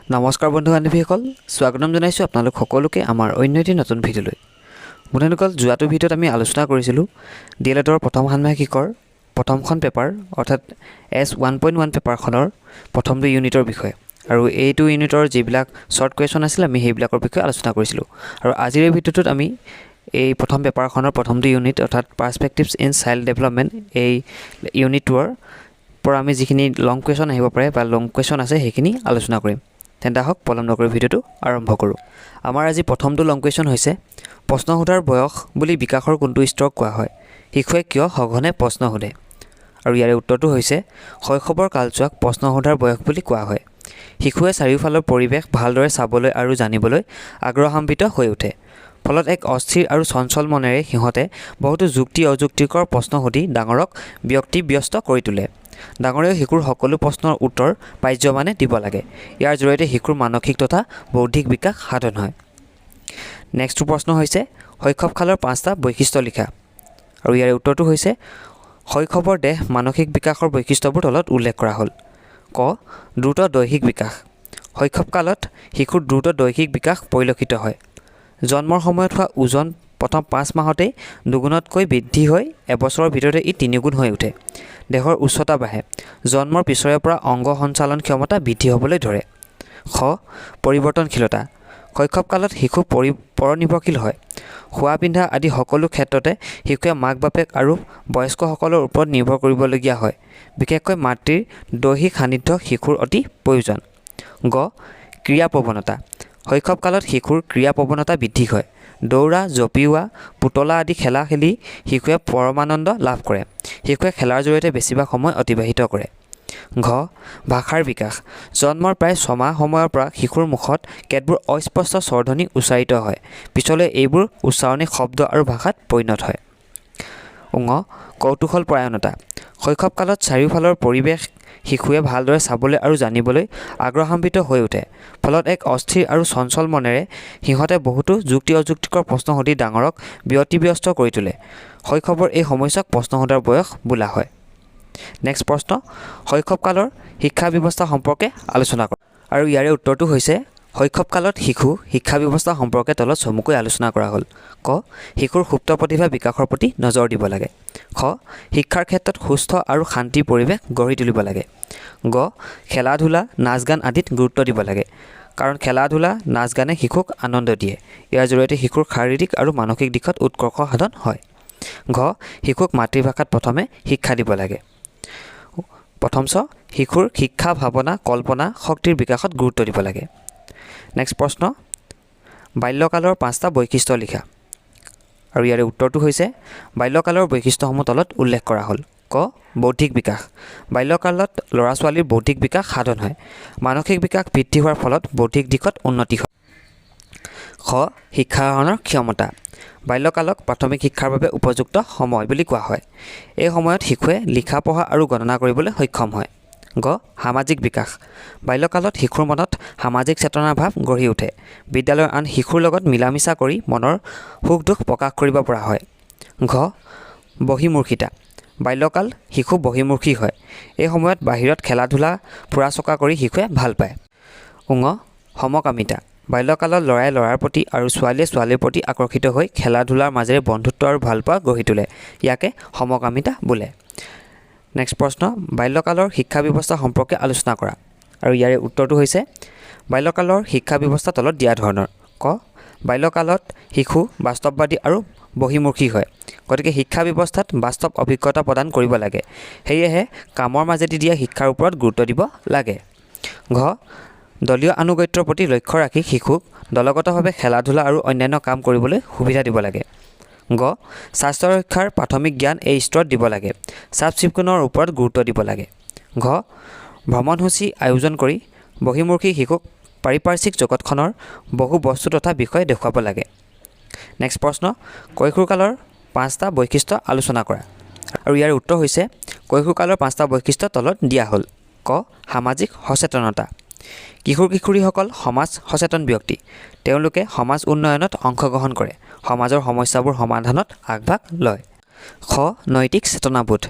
নমস্কাৰ বন্ধু বান্ধৱীসকল, স্বাগতম জনাইছোঁ আপোনালোক সকলোকে আমাৰ অন্য এটি নতুন ভিডিঅ'লৈ। বন্ধুসকল, যোৱাটো ভিডিঅ'ত আমি আলোচনা কৰিছিলোঁ ডিএলএডৰ প্ৰথম ষাণ্মাসিকৰ প্ৰথমখন পেপাৰ অৰ্থাৎ S1.1 পেপাৰখনৰ প্ৰথমটো ইউনিটৰ বিষয়ে, আৰু এইটো ইউনিটৰ যিবিলাক শ্বৰ্ট কুৱেশ্যন আছিল আমি সেইবিলাকৰ বিষয়ে আলোচনা কৰিছিলোঁ। আৰু আজিৰ এই ভিডিঅ'টোত আমি এই প্ৰথম পেপাৰখনৰ প্ৰথমটো ইউনিট অৰ্থাৎ পাৰ্সপেক্টিভছ ইন চাইল্ড ডেভেলপমেণ্ট এই ইউনিটটোৰ পৰা আমি যিখিনি লং কুৱেশ্যন আহিব পাৰে বা লং কুৱেশ্যন আছে সেইখিনি আলোচনা কৰিম। তেন্তে হওক পলম নকৰি ভিডিঅ'টো আৰম্ভ কৰোঁ। আমাৰ আজি প্ৰথমটো লং কুৱেশ্যন হৈছে, প্ৰশ্ন সোধাৰ বয়স বুলি বিকাশৰ কোনটো স্তৰক কোৱা হয়? শিশুৱে কিয় সঘনে প্ৰশ্ন সোধে? আৰু ইয়াৰে উত্তৰটো হৈছে, শৈশৱৰ কালছোৱাক প্ৰশ্ন সোধাৰ বয়স বুলি কোৱা হয়। শিশুৱে চাৰিওফালৰ পৰিৱেশ ভালদৰে চাবলৈ আৰু জানিবলৈ আগ্ৰহান্বিত হৈ উঠে। ফলত এক অস্থিৰ আৰু চঞ্চল মনেৰে সিহঁতে বহুতো যুক্তি অযুক্তিকৰ প্ৰশ্ন সুধি ডাঙৰক ব্যস্ত কৰি তোলে। ডাঙৰেও শিশুৰ সকলো প্ৰশ্নৰ উত্তৰ পাৰ্যমানে দিব লাগে। ইয়াৰ জৰিয়তে শিশুৰ মানসিক তথা বৌদ্ধিক বিকাশ সাধন হয়। নেক্সটটো প্ৰশ্ন হৈছে, শৈশৱকালৰ 5টা বৈশিষ্ট্য লিখা। আৰু ইয়াৰ উত্তৰটো হৈছে, শৈশৱৰ দেহ মানসিক বিকাশৰ বৈশিষ্ট্যবোৰ তলত উল্লেখ কৰা হ'ল। ক. দ্ৰুত দৈহিক বিকাশ। শৈশৱকালত শিশুৰ দ্ৰুত দৈহিক বিকাশ পৰিলক্ষিত হয়। জন্মৰ সময়ত হোৱা ওজন প্ৰথম 5 মাহতেই দুগুণতকৈ বৃদ্ধি হৈ এবছৰৰ ভিতৰতে ই 3 গুণ হৈ উঠে। দেহৰ উচ্চতা বাঢ়ে। জন্মৰ পিছৰে পৰা অংগ সঞ্চালন ক্ষমতা বৃদ্ধি হ'বলৈ ধৰে। খ. পৰিৱৰ্তনশীলতা। শৈশৱকালত শিশু পৰনিৰ্ভৰশীল হয়। খোৱা পিন্ধা আদি সকলো ক্ষেত্ৰতে শিশুৱে মাক বাপেক আৰু বয়স্কসকলৰ ওপৰত নিৰ্ভৰ কৰিবলগীয়া হয়। বিশেষকৈ মাতৃৰ দৈহিক সান্নিধ্য শিশুৰ অতি প্ৰয়োজন। গ. ক্ৰীড়া প্ৰৱণতা। শৈশৱকালত শিশুৰ ক্ৰীড়া প্ৰৱণতা বৃদ্ধি হয়। দৌৰা, জঁপিওৱা, পুতলা আদি খেলা খেলি শিশুৱে পৰমানন্দ লাভ কৰে। শিশুৱে খেলাৰ জৰিয়তে বেছিভাগ সময় অতিবাহিত কৰে। ঘ. ভাষাৰ বিকাশ। জন্মৰ প্ৰায় 6 মাহ সময়ৰ পৰা শিশুৰ মুখত কেতবোৰ অস্পষ্ট স্বৰধ্বনি উচ্চাৰিত হয়। পিছলৈ এইবোৰ উচ্চাৰণে শব্দ আৰু ভাষাত পৰিণত হয়। ঙ. কৌতূহল পৰায়ণতা। শৈশৱকালত চাৰিওফালৰ পৰিৱেশ শিশুৱে ভালদৰে চাবলৈ আৰু জানিবলৈ আগ্ৰহান্বিত হৈ উঠে। ফলত এক অস্থিৰ আৰু চঞ্চল মনেৰে সিহঁতে বহুতো যুক্তি অযুক্তিকৰ প্ৰশ্ন সুধি ডাঙৰক ব্যস্ত কৰি তোলে। শৈশৱৰ এই সময়ছোৱাক প্ৰশ্ন সোধাৰ বয়স বোলা হয়। নেক্সট প্ৰশ্ন, শৈশৱকালৰ শিক্ষা ব্যৱস্থা সম্পৰ্কে আলোচনা কৰা। আৰু ইয়াৰে উত্তৰটো হৈছে, শৈশৱকালত শিক্ষা ব্যৱস্থা সম্পৰ্কে তলত চমুকৈ আলোচনা কৰা হ'ল। ক. শিশুৰ সুপ্ত প্ৰতিভা বিকাশৰ প্ৰতি নজৰ দিব লাগে। খ. শিক্ষাৰ ক্ষেত্ৰত সুস্থ আৰু শান্তিৰ পৰিৱেশ গঢ়ি তুলিব লাগে। গ. খেলা ধূলা, নাচ গান আদিত গুৰুত্ব দিব লাগে। কাৰণ খেলা ধূলা, নাচ গানে শিশুক আনন্দ দিয়ে। ইয়াৰ জৰিয়তে শিশুৰ শাৰীৰিক আৰু মানসিক দিশত উৎকৰ্ষ সাধন হয়। ঘ. শিশুক মাতৃভাষাত প্ৰথমে শিক্ষা দিব লাগে। প্ৰথম শিশুৰ শিক্ষা, ভাৱনা, কল্পনা শক্তিৰ বিকাশত গুৰুত্ব দিব লাগে। নেক্সট প্ৰশ্ন, বাল্যকালৰ 5টা বৈশিষ্ট্য লিখা। আৰু ইয়াৰে উত্তৰটো হৈছে, বাল্যকালৰ বৈশিষ্ট্যসমূহ তলত উল্লেখ কৰা হ'ল। ক. বৌদ্ধিক বিকাশ। বাল্যকালত ল'ৰা ছোৱালীৰ বৌদ্ধিক বিকাশ সাধন হয়। মানসিক বিকাশ বৃদ্ধি হোৱাৰ ফলত বৌদ্ধিক দিশত উন্নতি হয়। খ. শিক্ষা গ্ৰহণৰ ক্ষমতা। বাল্যকালক প্ৰাথমিক শিক্ষাৰ বাবে উপযুক্ত সময় বুলি কোৱা হয়। এই সময়ত শিশুৱে লিখা পঢ়া আৰু গণনা কৰিবলৈ সক্ষম হয়। গ. সামাজিক বিকাশ। বাল্যকালত শিশুৰ মনত সামাজিক চেতনাৰ ভাৱ গঢ়ি উঠে। বিদ্যালয়ৰ আন শিশুৰ লগত মিলা মিছা কৰি মনৰ সুখ দুখ প্ৰকাশ কৰিব পৰা হয়। ঘ. বহিমুখিতা। বাল্যকাল শিশু বহিমুখী হয়। এই সময়ত বাহিৰত খেলা ধূলা, ফুৰা চকা কৰি শিশুৱে ভাল পায়। ঙ. সমকামিতা। বাল্যকালত ল'ৰাই ল'ৰাৰ প্ৰতি আৰু ছোৱালীয়ে ছোৱালীৰ প্ৰতি আকৰ্ষিত হৈ খেলা ধূলাৰ মাজেৰে বন্ধুত্ব আৰু ভালপোৱা গঢ়ি তোলে। ইয়াকে সমকামিতা বোলে। নেক্সট প্ৰশ্ন, বাল্যকালৰ শিক্ষা ব্যৱস্থা সম্পৰ্কে আলোচনা কৰা। আৰু ইয়াৰে উত্তৰটো হৈছে, বাল্যকালৰ শিক্ষা ব্যৱস্থা তলত দিয়া ধৰণৰ। ক. বাল্যকালত শিশু বাস্তৱবাদী আৰু বহিমুখী হয়। গতিকে শিক্ষা ব্যৱস্থাত বাস্তৱ অভিজ্ঞতা প্ৰদান কৰিব লাগে। সেয়েহে কামৰ মাজেদি দিয়া শিক্ষাৰ ওপৰত গুৰুত্ব দিব লাগে। ঘ. দলীয় আনুগত্যৰ প্ৰতি লক্ষ্য ৰাখি শিশুক দলগতভাৱে খেলা ধূলা আৰু অন্যান্য কাম কৰিবলৈ সুবিধা দিব লাগে। গ. স্বাস্থ্য ৰক্ষাৰ প্ৰাথমিক জ্ঞান এই স্তৰত দিব লাগে। চাফ চিকুণৰ ওপৰত গুৰুত্ব দিব লাগে। ঘ. ভ্ৰমণসূচী আয়োজন কৰি বহিমুখী শিশুক পাৰিপাৰ্শ্বিক জগতখনৰ বহু বস্তু তথা বিষয় দেখুৱাব লাগে। নেক্সট প্ৰশ্ন, কৈশোৰকালৰ 5টা বৈশিষ্ট্য আলোচনা কৰা। আৰু ইয়াৰ উত্তৰ হৈছে, কৈশোৰকালৰ 5টা বৈশিষ্ট্য তলত দিয়া হ'ল। ক. সামাজিক সচেতনতা। কিশোৰ কিশোৰীসকল সমাজ সচেতন ব্যক্তি। তেওঁলোকে সমাজ উন্নয়নত অংশগ্ৰহণ কৰে। সমাজৰ সমস্যাবোৰ সমাধানত আগভাগ লয়। খ. নৈতিক চেতনাবোধ।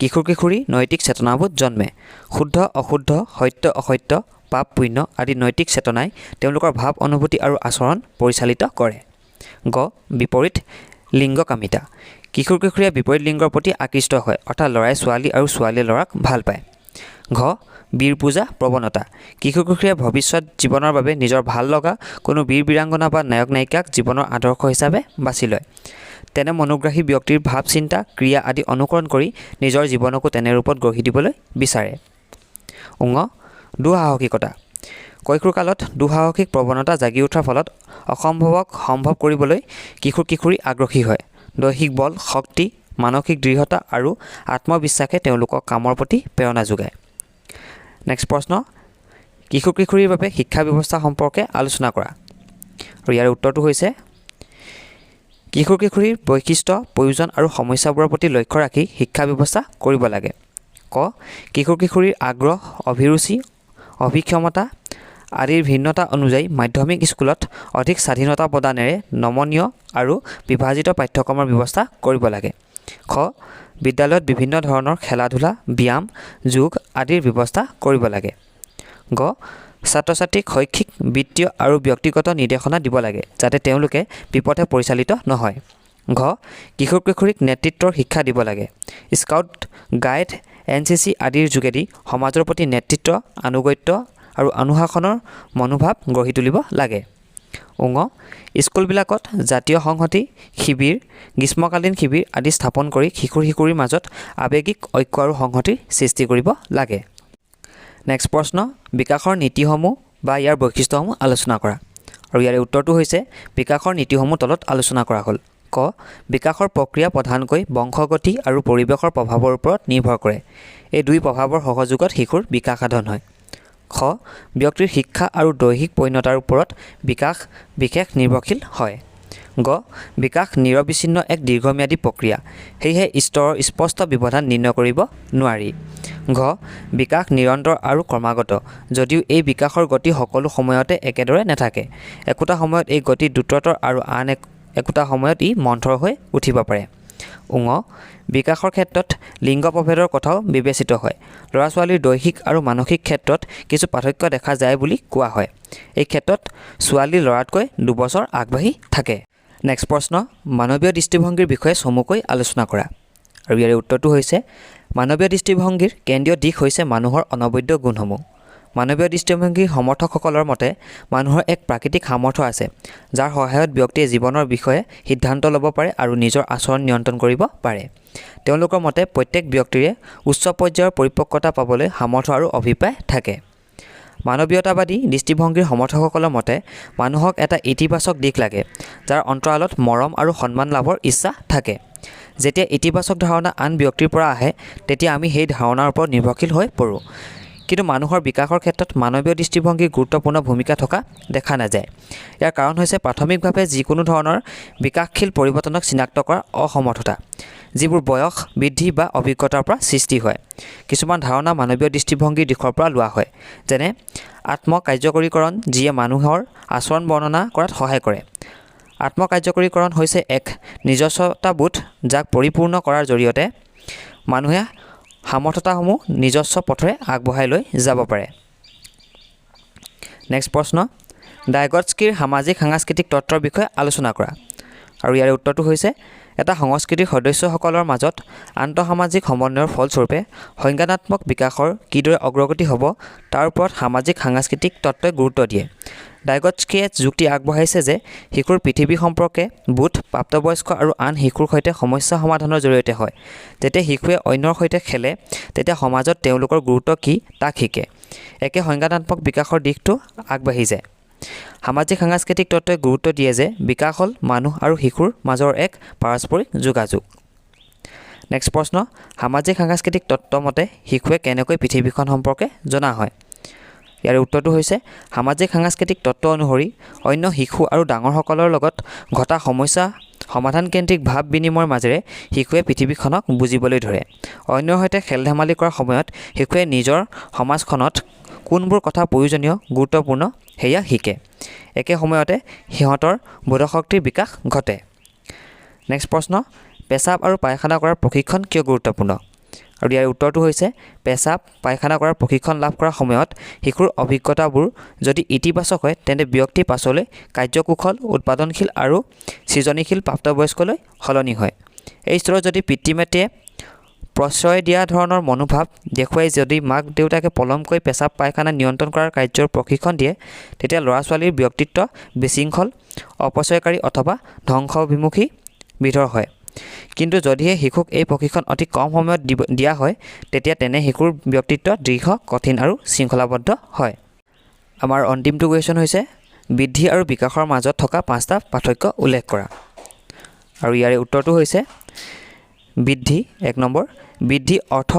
কিশোৰ কিশোৰী নৈতিক চেতনাবোধ জন্মে শুদ্ধ অশুদ্ধ সত্য অসত্য পাপ পুণ্য আদি নৈতিক চেতনাই তেওঁলোকৰ ভাৱ অনুভূতি আৰু আচৰণ পৰিচালিত কৰে গ বিপৰীত লিংগকামিতা কিশোৰ কিশোৰীয়ে বিপৰীত লিংগৰ প্ৰতি আকৃষ্ট হয় অৰ্থাৎ ল'ৰাই ছোৱালী আৰু ছোৱালীয়ে ল'ৰাক ভাল পায় ঘ বীৰ পূজা প্ৰৱণতা কিশোৰ কিশোৰীয়ে ভৱিষ্যত জীৱনৰ বাবে নিজৰ ভাল লগা কোনো বীৰ বীৰাংগনা বা নায়ক নায়িকাক জীৱনৰ আদৰ্শ হিচাপে বাছি লয় তেনে মনোগ্ৰাহী ব্যক্তিৰ ভাৱ চিন্তা ক্ৰিয়া আদি অনুকৰণ কৰি নিজৰ জীৱনকো তেনে ৰূপত গঢ়ি দিবলৈ বিচাৰে ঙ দুঃসাহসিকতা কৈশোৰকালত দুঃসাহসিক প্ৰৱণতা জাগি উঠাৰ ফলত অসম্ভৱক সম্ভৱ কৰিবলৈ কিশোৰ কিশোৰী আগ্ৰহী হয় দৈহিক বল শক্তি মানসিক দৃঢ়তা আৰু আত্মবিশ্বাসে তেওঁলোকক কামৰ প্ৰতি প্ৰেৰণা যোগায় নেক্সট প্ৰশ্ন কিশোৰ কিশোৰীৰ বাবে শিক্ষা ব্যৱস্থা সম্পৰ্কে আলোচনা কৰা আৰু ইয়াৰ উত্তৰটো হৈছে কিশোৰ কিশোৰীৰ বৈশিষ্ট্য প্ৰয়োজন আৰু সমস্যাবোৰৰ প্ৰতি লক্ষ্য ৰাখি শিক্ষা ব্যৱস্থা কৰিব লাগে ক কিশোৰ কিশোৰীৰ আগ্ৰহ অভিৰুচি অভিক্ষমতা আদিৰ ভিন্নতা অনুযায়ী মাধ্যমিক স্কুলত অধিক স্বাধীনতা প্ৰদানেৰে নমনীয় আৰু বিভাজিত পাঠ্যক্ৰমৰ ব্যৱস্থা কৰিব লাগে খ বিদ্যালয়ত বিভিন্ন ধৰণৰ খেলা ধূলা ব্যায়াম যোগ আদিৰ ব্যৱস্থা কৰিব লাগে গ ছাত্ৰ ছাত্ৰীক শৈক্ষিক বিত্তীয় আৰু ব্যক্তিগত নিৰ্দেশনা দিব লাগে যাতে তেওঁলোকে বিপথে পৰিচালিত নহয় ঘ কিশোৰ কিশোৰীক নেতৃত্বৰ শিক্ষা দিব লাগে স্কাউট গাইড NCC আদিৰ যোগেদি সমাজৰ প্ৰতি নেতৃত্ব আনুগত্য আৰু অনুশাসনৰ মনোভাৱ গঢ়ি তুলিব লাগে ঙ স্কুলবিলাকত জাতীয় সংহতি শিবিৰ গ্ৰীষ্মকালীন শিবিৰ আদি স্থাপন কৰি কিশোৰ কিশোৰীৰ মাজত আৱেগিক ঐক্য আৰু সংহতিৰ সৃষ্টি কৰিব লাগে নেক্সট প্ৰশ্ন বিকাশৰ নীতিসমূহ বা ইয়াৰ বৈশিষ্ট্যসমূহ আলোচনা কৰা আৰু ইয়াৰ উত্তৰটো হৈছে বিকাশৰ নীতিসমূহ তলত আলোচনা কৰা হ'ল ক বিকাশৰ প্ৰক্ৰিয়া প্ৰধানকৈ বংশগতি আৰু পৰিৱেশৰ প্ৰভাৱৰ ওপৰত নিৰ্ভৰ কৰে এই দুই প্ৰভাৱৰ সহযোগত শিশুৰ বিকাশ সাধন হয় খ ব্যক্তিৰ শিক্ষা আৰু দৈহিক পৰিণতাৰ ওপৰত বিকাশ বিশেষ নিৰ্ভৰশীল হয় গ বিকাশ নিৰবিচ্ছিন্ন এক দীৰ্ঘম্যাদী প্ৰক্ৰিয়া সেয়েহে স্তৰৰ স্পষ্ট ব্যৱধান নিৰ্ণয় কৰিব নোৱাৰি ঘ বিকাশ নিৰন্তৰ আৰু ক্ৰমাগত যদিও এই বিকাশৰ গতি সকলো সময়তে একেদৰে নাথাকে একোটা সময়ত এই গতি দ্ৰুততৰ আৰু আন একোটা সময়ত ই মন্থৰ হৈ উঠিব পাৰে ঙ বিকাশৰ ক্ষেত্ৰত লিংগ প্ৰভেদৰ কথাও বিবেচিত হয় ল'ৰা ছোৱালীৰ দৈহিক আৰু মানসিক ক্ষেত্ৰত কিছু পাৰ্থক্য দেখা যায় বুলি কোৱা হয় এই ক্ষেত্ৰত ছোৱালী ল'ৰাতকৈ 2 বছৰ আগবাঢ়ি থাকে নেক্সট প্ৰশ্ন মানৱীয় দৃষ্টিভংগীৰ বিষয়ে চমুকৈ আলোচনা কৰা আৰু ইয়াৰ উত্তৰটো হৈছে মানৱীয় দৃষ্টিভংগীৰ কেন্দ্ৰীয় দিশ হৈছে মানুহৰ অনবদ্য গুণসমূহ মানৱীয় দৃষ্টিভংগীৰ সমৰ্থকসকলৰ মতে মানুহৰ এক প্ৰাকৃতিক সামৰ্থ্য আছে যাৰ সহায়ত ব্যক্তিয়ে জীৱনৰ বিষয়ে সিদ্ধান্ত ল'ব পাৰে আৰু নিজৰ আচৰণ নিয়ন্ত্ৰণ কৰিব পাৰে তেওঁলোকৰ মতে প্ৰত্যেক ব্যক্তিৰে উচ্চ পৰ্যায়ৰ পৰিপক্কতা পাবলৈ সামৰ্থ্য আৰু অভিপ্ৰায় থাকে মানৱীয়তাবাদী দৃষ্টিভংগীৰ সমৰ্থকসকলৰ মতে মানুহক এটা ইতিবাচক দিশ লাগে যাৰ অন্তৰালত মৰম আৰু সন্মান লাভৰ ইচ্ছা থাকে যেতিয়া ইতিবাচক ধাৰণা আন ব্যক্তিৰ পৰা আহে তেতিয়া আমি সেই ধাৰণাৰ ওপৰত নিৰ্ভৰশীল হৈ পৰোঁ কিন্তু মানুহৰ বিকাশৰ ক্ষেত্ৰত মানৱীয় দৃষ্টিভংগীৰ গুৰুত্বপূৰ্ণ ভূমিকা থকা দেখা নাযায় ইয়াৰ কাৰণ হৈছে প্ৰাথমিকভাৱে যিকোনো ধৰণৰ বিকাশশীল পৰিৱৰ্তনক চিনাক্ত কৰাৰ অসমৰ্থতা যিবোৰ বয়স বৃদ্ধি বা অভিজ্ঞতাৰ পৰা সৃষ্টি হয় কিছুমান ধাৰণা মানৱীয় দৃষ্টিভংগীৰ দিশৰ পৰা লোৱা হয় যেনে আত্মকাৰ্যকৰীকৰণ যিয়ে মানুহৰ আচৰণ বৰ্ণনা কৰাত সহায় কৰে আত্মকাৰ্যকৰীকৰণ হৈছে এক নিজস্বতাবোধ যাক পৰিপূৰ্ণ কৰাৰ জৰিয়তে মানুহে সামৰ্থ্যতাসমূহ নিজস্ব পথৰে আগবঢ়াই লৈ যাব পাৰে নেক্সট প্ৰশ্ন ডাইগটস্কিৰ সামাজিক সাংস্কৃতিক তত্ত্বৰ বিষয়ে আলোচনা কৰা আৰু ইয়াৰ উত্তৰটো হৈছে এটা সংস্কৃতিৰ সদস্যসকলৰ মাজত আন্তঃসামাজিক সমন্বয়ৰ ফলস্বৰূপে সংজ্ঞানাত্মক বিকাশৰ কিদৰে অগ্ৰগতি হ'ব তাৰ ওপৰত সামাজিক সাংস্কৃতিক তত্ত্বই গুৰুত্ব দিয়ে ডাইগটস্কিয়ে যুক্তি আগবঢ়াইছে যে শিশুৰ পৃথিৱী সম্পৰ্কে বোধ প্ৰাপ্তবয়স্ক আৰু আন শিশুৰ সৈতে সমস্যা সমাধানৰ জৰিয়তে হয় যেতিয়া শিশুৱে অন্যৰ সৈতে খেলে তেতিয়া সমাজত তেওঁলোকৰ গুৰুত্ব কি তাক শিকে একে সংজ্ঞানাত্মক বিকাশৰ দিশটো আগবাঢ়ি যায় সামাজিক সাংস্কৃতিক তত্ত্বই গুৰুত্ব দিয়ে যে বিকাশ হ'ল মানুহ আৰু শিশুৰ মাজৰ এক পাৰস্পৰিক যোগাযোগ নেক্সট প্ৰশ্ন সামাজিক সাংস্কৃতিক তত্ত্ব মতে শিশুৱে কেনেকৈ পৃথিৱীখন সম্পৰ্কে জনা হয় ইয়াৰ উত্তৰটো হৈছে সামাজিক সাংস্কৃতিক তত্ত্ব অনুসৰি অন্য শিশু আৰু ডাঙৰসকলৰ লগত ঘটা সমস্যা সমাধান কেন্দ্ৰিক ভাৱ বিনিময়ৰ মাজেৰে শিশুৱে পৃথিৱীখনক বুজিবলৈ ধৰে অন্যৰ সৈতে খেল ধেমালি কৰাৰ সময়ত শিশুৱে নিজৰ সমাজখনত কোনবোৰ কথা প্ৰয়োজনীয় গুৰুত্বপূৰ্ণ সেয়া শিকে একে সময়তে সিহঁতৰ বোধশক্তিৰ বিকাশ ঘটে নেক্সট প্ৰশ্ন পেচাব আৰু পায়খানা কৰাৰ প্ৰশিক্ষণ কিয় গুৰুত্বপূৰ্ণ আৰু ইয়াৰ উত্তৰটো হৈছে পেচাব পায়খানা কৰাৰ প্ৰশিক্ষণ লাভ কৰাৰ সময়ত শিশুৰ অভিজ্ঞতাবোৰ যদি ইতিবাচক হয় তেন্তে ব্যক্তি পাছলৈ কাৰ্যকুশল উৎপাদনশীল আৰু সৃজনীশীল প্ৰাপ্তবয়স্কলৈ সলনি হয়। এই স্তৰত যদি পিতৃ মাতৃয়ে প্ৰশ্ৰয় দিয়া ধৰণৰ মনোভাৱ দেখুৱাই যদি মাক দেউতাকে পলমকৈ পেচাব পায়খানা নিয়ন্ত্ৰণ কৰাৰ কাৰ্যৰ প্ৰশিক্ষণ দিয়ে তেতিয়া ল'ৰা ছোৱালীৰ ব্যক্তিত্ব বিশৃংখল অপচয়কাৰী অথবা ধ্বংসাভিমুখী বিধৰ হয়। কিন্তু যদিহে শিশুক এই প্ৰশিক্ষণ অতি কম সময়ত দিয়া হয় তেতিয়া তেনে শিশুৰ ব্যক্তিত্ব দৃঢ় কঠিন আৰু শৃংখলাবদ্ধ হয়। আমাৰ অন্তিমটো কুৱেশ্যন হৈছে বৃদ্ধি আৰু বিকাশৰ মাজত থকা 5টা পাৰ্থক্য উল্লেখ কৰা। আৰু ইয়াৰে উত্তৰটো হৈছে বৃদ্ধি 1 নম্বৰ বৃদ্ধি অৰ্থ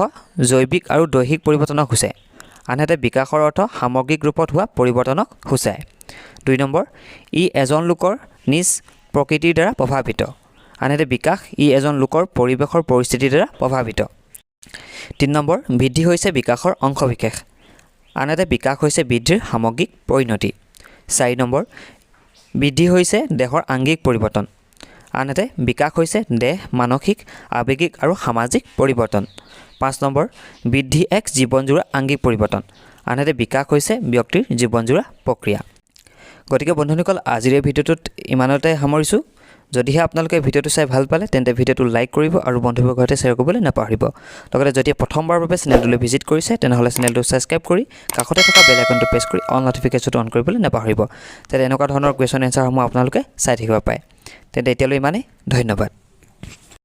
জৈৱিক আৰু দৈহিক পৰিৱৰ্তনক সূচায়, আনহাতে বিকাশৰ অৰ্থ সামগ্ৰিক ৰূপত হোৱা পৰিৱৰ্তনক সূচায়। 2 নম্বৰ ই এজন লোকৰ নিজ প্ৰকৃতিৰ দ্বাৰা প্ৰভাৱিত, আনহাতে বিকাশ ই এজন লোকৰ পৰিৱেশৰ পৰিস্থিতিৰ দ্বাৰা প্ৰভাৱিত। 3 নম্বৰ বৃদ্ধি হৈছে বিকাশৰ অংশবিশেষ, আনহাতে বিকাশ হৈছে বৃদ্ধিৰ সামগ্ৰিক পৰিণতি। 4 নম্বৰ বৃদ্ধি হৈছে দেহৰ আংগিক পৰিৱৰ্তন, আনহাতে বিকাশ হৈছে দেহ মানসিক আৱেগিক আৰু সামাজিক পৰিৱৰ্তন। 5 নম্বৰ বৃদ্ধি এক জীৱনজোৰা আংগিক পৰিৱৰ্তন, আনহাতে বিকাশ হৈছে ব্যক্তিৰ জীৱনজোৰা প্ৰক্ৰিয়া। গতিকে বন্ধুসকল আজিৰ এই ভিডিঅ'টোত ইমানতে সামৰিছোঁ। যদিহে আপোনালোকে ভিডিঅ'টো চাই ভাল পালে তেন্তে ভিডিঅ'টো লাইক কৰিব আৰু বন্ধুবৰ্গৰ সৈতে শ্বেয়াৰ কৰিবলৈ নাপাহৰিব। লগতে যদি প্ৰথমবাৰৰ বাবে চেনেলটোলৈ ভিজিট কৰিছে তেনেহ'লে চেনেলটো ছাবস্ক্ৰাইব কৰি কাষতে থকা বেল আইকনটো প্ৰেছ কৰি অল নটিফিকেশ্যনটো অন কৰিবলৈ নাপাহৰিব, যাতে এনেকুৱা ধৰণৰ কুৱেশ্যন এনচাৰসমূহ আপোনালোকে চাই থাকিব পাৰে। তেন্তে এতিয়ালৈ ইমানেই, ধন্যবাদ।